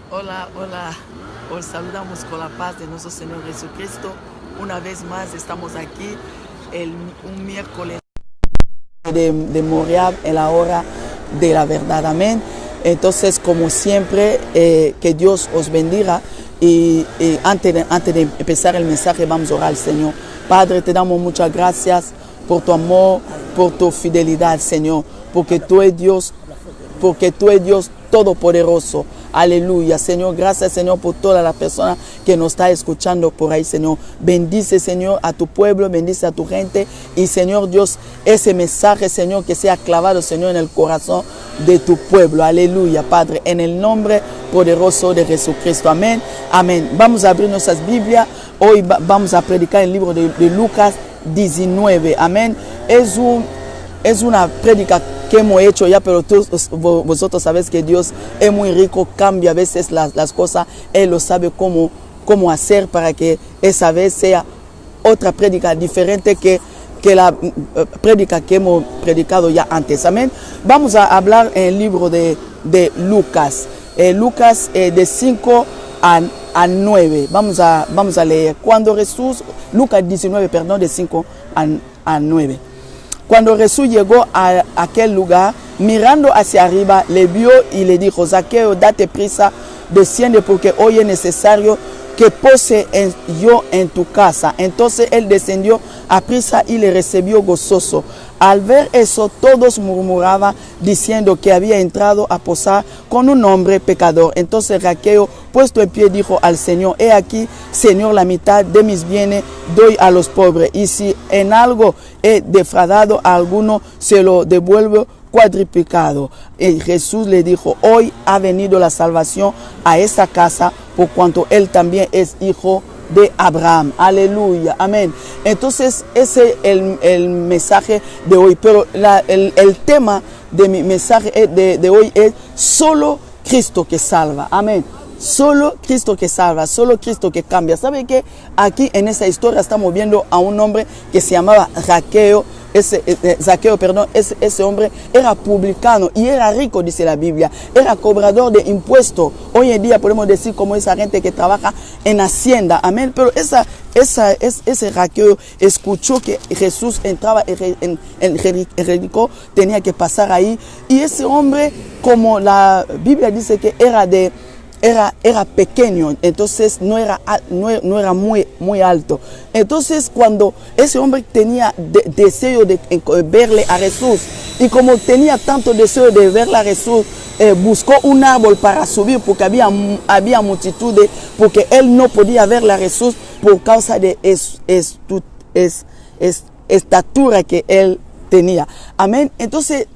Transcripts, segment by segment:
Hola, hola. Os saludamos con la paz de nuestro Señor Jesucristo. Una vez más estamos aquí un miércoles de Moriah en la hora de la verdad. Amén. Entonces, como siempre, que Dios os bendiga. Y antes de empezar el mensaje, vamos a orar al Señor. Padre, te damos muchas gracias por tu amor, por tu fidelidad, Señor. Porque tú eres Dios todopoderoso. Aleluya, Señor. Gracias, Señor, por todas las personas que nos están escuchando por ahí, Señor. Bendice, Señor, a tu pueblo, bendice a tu gente. Y, Señor Dios, ese mensaje, Señor, que sea clavado, Señor, en el corazón de tu pueblo. Aleluya, Padre, en el nombre poderoso de Jesucristo. Amén, amén. Vamos a abrir nuestras Biblias. Hoy vamos a predicar el libro de Lucas 19. Amén. Es una prédica que hemos hecho ya, pero vosotros sabéis que Dios es muy rico, cambia a veces las cosas. Él lo sabe cómo hacer para que esa vez sea otra prédica diferente que la prédica que hemos predicado ya antes. Amén. Vamos a hablar en el libro de Lucas. Lucas de 5 a 9. Vamos a leer. Cuando Jesús, Lucas 19, perdón, de 5 a 9. Cuando Jesús llegó a aquel lugar, mirando hacia arriba, le vio y le dijo: Zaqueo, date prisa, desciende, porque hoy es necesario que pose yo en tu casa. Entonces él descendió a prisa y le recibió gozoso. Al ver eso, todos murmuraban diciendo que había entrado a posar con un hombre pecador. Entonces Zaqueo, puesto en pie, dijo al Señor: he aquí, Señor, la mitad de mis bienes doy a los pobres, y si en algo he defraudado a alguno, se lo devuelvo cuadriplicado. Y Jesús le dijo: hoy ha venido la salvación a esta casa, por cuanto él también es hijo de Abraham. Aleluya, amén. Entonces ese es el mensaje de hoy, pero el tema de mi mensaje de hoy es solo Cristo que salva. Amén. Solo Cristo que salva, solo Cristo que cambia. ¿Sabe qué? Aquí en esta historia estamos viendo a un hombre que se llamaba Zaqueo. Zaqueo, perdón, ese hombre era publicano y era rico, dice la Biblia. Era cobrador de impuestos. Hoy en día podemos decir como esa gente que trabaja en Hacienda. Amén. Pero ese Zaqueo escuchó que Jesús entraba en Jericó, tenía que pasar ahí. Y ese hombre, como la Biblia dice que era pequeño, entonces no era muy alto. Entonces cuando ese hombre tenía deseo de verle a Jesús, y como tenía tanto deseo de verle a Jesús, buscó un árbol para subir, porque había multitudes, porque él no podía verle a Jesús por causa de estatura que él tenía. Amén. Entonces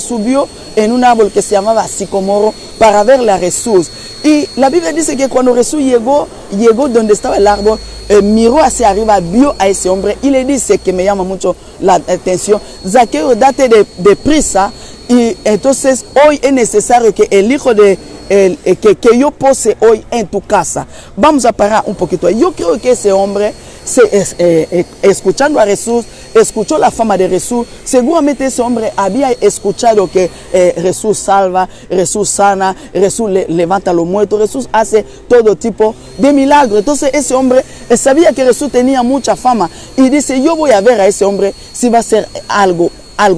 subió en un árbol que se llamaba sicomoro para verle a Jesús. Y la Biblia dice que cuando Jesús llegó donde estaba el árbol, miró hacia arriba, vio a ese hombre y le dice, que me llama mucho la atención: Zaqueo, date de prisa, y entonces hoy es necesario que el hijo de que yo pose hoy en tu casa. Vamos a parar un poquito. Yo creo que ese hombre, escuchando a Jesús, escuchó la fama de Jesús. Seguramente ese hombre había escuchado que Jesús salva, Jesús sana, Jesús levanta a los muertos, Jesús hace todo tipo de milagros. Entonces ese hombre sabía que Jesús tenía mucha fama y dice: yo voy a ver a ese hombre si va a hacer algo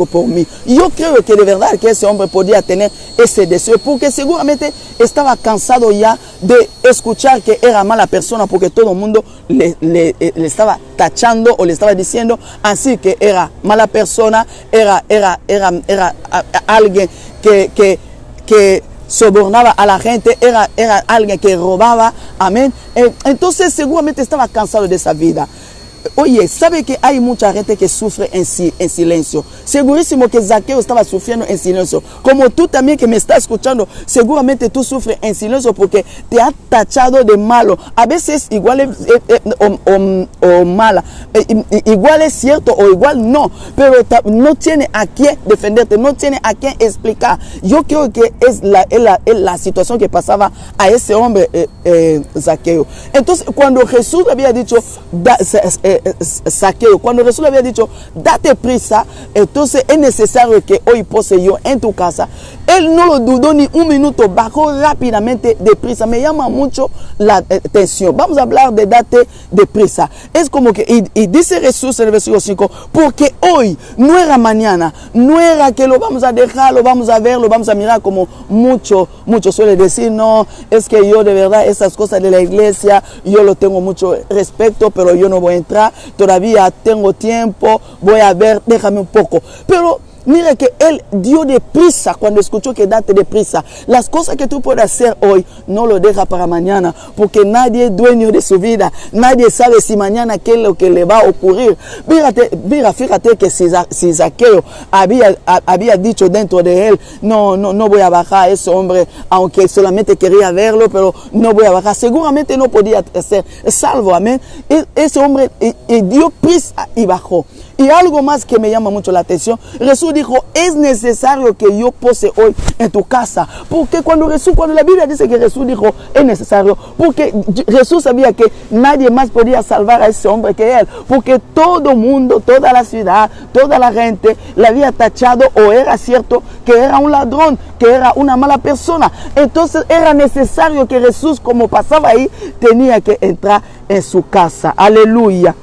por mí. Y yo creo que de verdad que ese hombre podía tener ese deseo, porque seguramente estaba cansado ya de escuchar que era mala persona, porque todo el mundo le estaba tachando o le estaba diciendo así, que era mala persona, era alguien que sobornaba a la gente, era alguien que robaba. Amén. Entonces seguramente estaba cansado de esa vida. Oye, ¿sabe que hay mucha gente que sufre en silencio? Segurísimo que Zaqueo estaba sufriendo en silencio. Como tú también que me estás escuchando, seguramente tú sufres en silencio porque te ha tachado de malo. A veces igual es o mala. Igual es cierto o igual no. Pero no tiene a quién defenderte, no tiene a quién explicar. Yo creo que es la situación que pasaba a ese hombre, Zaqueo. Entonces, cuando Jesús había dicho, Zaqueo, cuando Jesús le había dicho: date prisa, entonces es necesario que hoy pose yo en tu casa. Él no lo dudó ni un minuto, bajó rápidamente deprisa. Me llama mucho la atención. Vamos a hablar de date deprisa. Es como que, y dice Jesús en el versículo 5, porque hoy no era mañana, no era que lo vamos a dejar, lo vamos a ver, lo vamos a mirar como mucho suele decir, no, es que yo de verdad esas cosas de la iglesia, yo lo tengo mucho respeto, pero yo no voy a entrar, todavía tengo tiempo, voy a ver, déjame un poco. Pero mira que él dio de prisa cuando escuchó que date de prisa. Las cosas que tú puedes hacer hoy, no lo deja para mañana, porque nadie es dueño de su vida. Nadie sabe si mañana qué es lo que le va a ocurrir. Fíjate que si Zaqueo había dicho dentro de él, no voy a bajar a ese hombre, aunque solamente quería verlo, pero no voy a bajar. Seguramente no podía ser salvo, amén. Ese hombre dio prisa y bajó. Y algo más que me llama mucho la atención, Jesús dijo, es necesario que yo pose hoy en tu casa. Porque cuando la Biblia dice que Jesús dijo, es necesario, porque Jesús sabía que nadie más podía salvar a ese hombre que él. Porque todo el mundo, toda la ciudad, toda la gente le había tachado, o era cierto que era un ladrón, que era una mala persona. Entonces era necesario que Jesús, como pasaba ahí, tenía que entrar en su casa. Aleluya.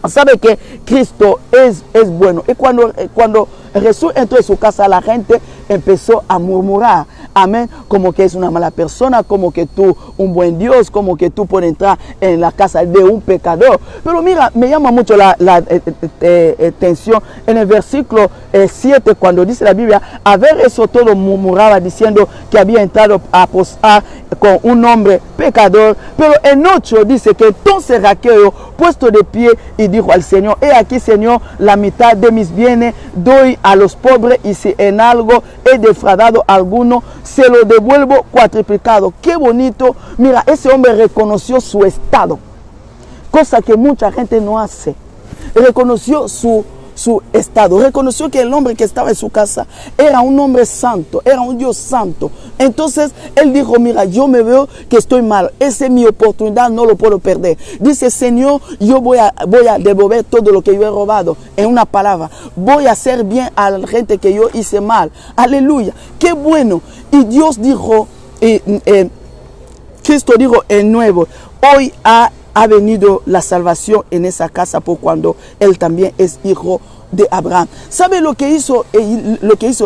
Sabe que Cristo es bueno. Y cuando Jesús entró en su casa, la gente empezó a murmurar. Amén. Como que es una mala persona, como que tú, un buen Dios, como que tú puedes entrar en la casa de un pecador. Pero mira, me llama mucho la atención en el versículo 7, cuando dice la Biblia, a ver eso todo murmuraba diciendo que había entrado a posar con un hombre pecador. Pero en 8 dice que entonces Zaqueo, puesto de pie, y dijo al Señor, he aquí, Señor, la mitad de mis bienes doy a los pobres, y si en algo he defraudado a alguno, se lo devuelvo cuatriplicado. Qué bonito. Mira, ese hombre reconoció su estado, cosa que mucha gente no hace. Reconoció su estado, reconoció que el hombre que estaba en su casa era un hombre santo, era un Dios santo. Entonces él dijo, mira, yo me veo que estoy mal, esa es mi oportunidad, no lo puedo perder. Dice, Señor, yo voy a devolver todo lo que yo he robado. En una palabra, voy a hacer bien a la gente que yo hice mal. Aleluya, qué bueno. Y Dios dijo, Cristo dijo en nuevo, hoy ha venido la salvación en esa casa, por cuando él también es hijo de Abraham. ¿Sabe lo que hizo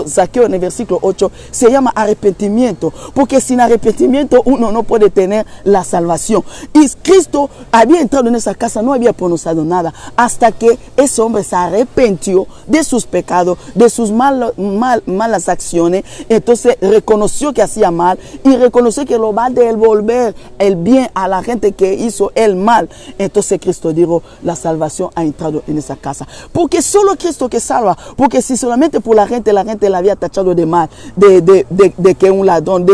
Zaqueo en el versículo 8? Se llama arrepentimiento, porque sin arrepentimiento uno no puede tener la salvación. Y Cristo había entrado en esa casa, no había pronunciado nada, hasta que ese hombre se arrepintió de sus pecados, de sus malas acciones. Entonces reconoció que hacía mal y reconoció que lo va a devolver el bien a la gente que hizo el mal. Entonces Cristo dijo, la salvación ha entrado en esa casa, porque solo Cristo que salva. Porque si solamente por la gente la había tachado de mal, de que un ladrón,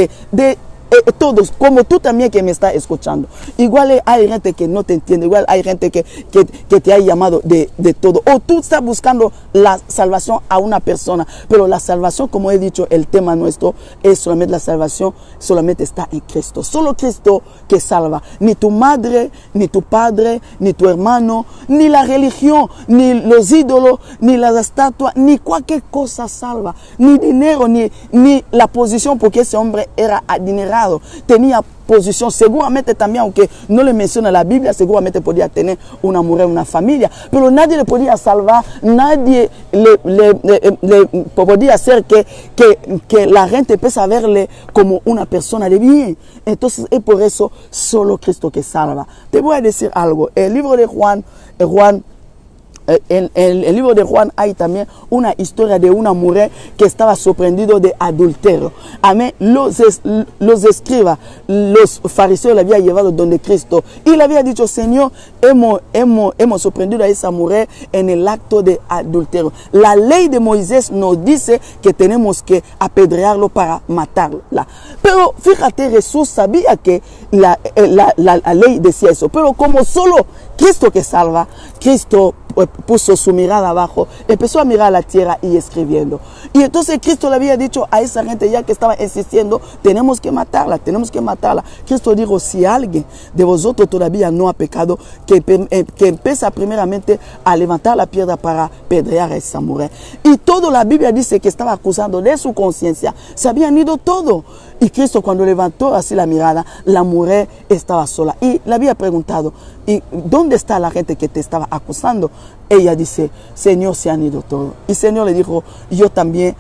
todos, como tú también que me estás escuchando, igual hay gente que no te entiende, igual hay gente que te ha llamado de todo, o tú estás buscando la salvación a una persona, pero la salvación, como he dicho, el tema nuestro es solamente la salvación, solamente está en Cristo. Solo Cristo que salva. Ni tu madre, ni tu padre, ni tu hermano, ni la religión, ni los ídolos, ni las estatuas, ni cualquier cosa salva, ni dinero, ni la posición, porque ese hombre era adinerado, tenía posición, seguramente también, aunque no le menciona la Biblia, seguramente podía tener una mujer, una familia, pero nadie le podía salvar, nadie le podía hacer que la gente empiece a verle como una persona de bien. Entonces es por eso solo Cristo que salva. Te voy a decir algo, el libro de Juan, en el libro de Juan hay también una historia de una mujer que estaba sorprendida de adulterio. Amén. Los escribas, los fariseos la habían llevado donde Cristo y le había dicho, Señor, hemos sorprendido a esa mujer en el acto de adulterio. La ley de Moisés nos dice que tenemos que apedrearlo para matarla. Pero fíjate, Jesús sabía que la ley decía eso. Pero como solo Cristo que salva, Cristo puso su mirada abajo, empezó a mirar la tierra y escribiendo. Y entonces Cristo le había dicho a esa gente ya que estaba insistiendo, tenemos que matarla, tenemos que matarla. Cristo dijo, si alguien de vosotros todavía no ha pecado, que empiece primeramente a levantar la piedra para pedrear a esa mujer. Y toda la Biblia dice que estaba acusando de su conciencia, se habían ido todo. Y Cristo cuando levantó así la mirada, la mujer estaba sola. Y le había preguntado, ¿y dónde está la gente que te estaba acusando? Ella dice, Señor, se han ido todos. Y el Señor le dijo, yo también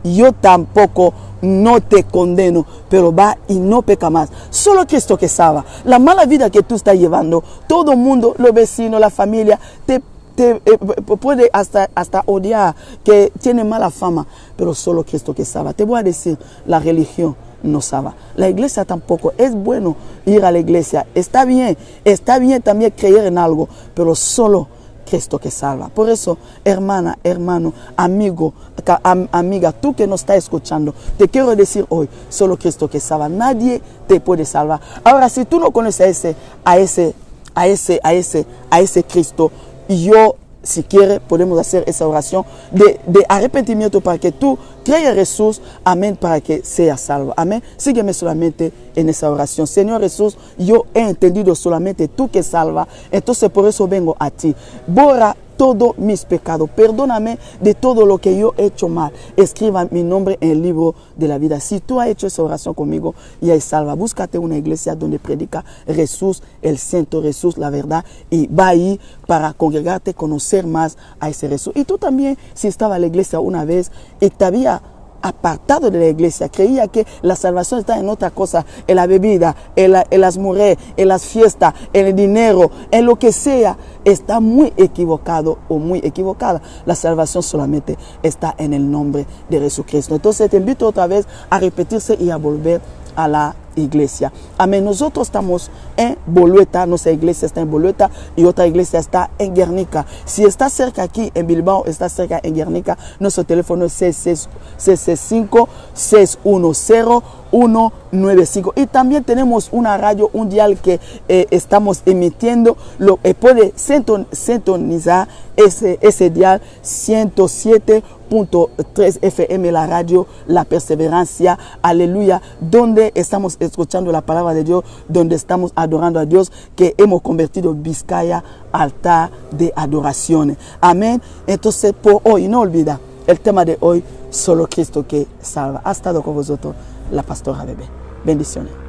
yo tampoco no te condeno, pero va y no peca más. Solo Cristo que sabe. La mala vida que tú estás llevando, todo el mundo, los vecinos, la familia, te puede hasta odiar, que tiene mala fama, pero solo Cristo que sabe. Te voy a decir, la religión no sabe. La iglesia tampoco. Es bueno ir a la iglesia. Está bien también creer en algo, pero solo Cristo que salva. Por eso, hermana, hermano, amigo, amiga, tú que nos estás escuchando, te quiero decir hoy, solo Cristo que salva. Nadie te puede salvar. Ahora, si tú no conoces a ese Cristo, yo, si quieres, podemos hacer esa oración de arrepentimiento para que tú creas en Jesús, amén, para que sea salvo, amén. Sígueme solamente en esa oración. Señor Jesús, yo he entendido solamente tú que salva, entonces por eso vengo a ti. Borra todos mis pecados, perdóname de todo lo que yo he hecho mal. Escriba mi nombre en el libro de la vida. Si tú has hecho esa oración conmigo, ya es salva. Búscate una iglesia donde predica Jesús, el Santo Jesús, la verdad, y va ahí para congregarte, conocer más a ese Jesús. Y tú también, si estaba en la iglesia una vez y te había apartado de la iglesia, creía que la salvación está en otra cosa, en la bebida, en las mujeres, en las fiestas, en el dinero, en lo que sea, está muy equivocado o muy equivocada. La salvación solamente está en el nombre de Jesucristo. Entonces te invito otra vez a repetirse y a volver a la iglesia. Amén. Nosotros estamos en Bolueta, nuestra iglesia está en Bolueta y otra iglesia está en Guernica. Si está cerca aquí en Bilbao, está cerca en Guernica, nuestro teléfono es 665-610-195. Y también tenemos una radio, un dial que estamos emitiendo. Puede sintonizar ese dial 107.3 FM, la radio La Perseverancia, aleluya, donde estamos escuchando la palabra de Dios, donde estamos adorando a Dios, que hemos convertido Vizcaya altar de adoración. Amén. Entonces, por hoy, no olvida, el tema de hoy, solo Cristo que salva. Ha estado con vosotros la pastora Bebé. Bendiciones.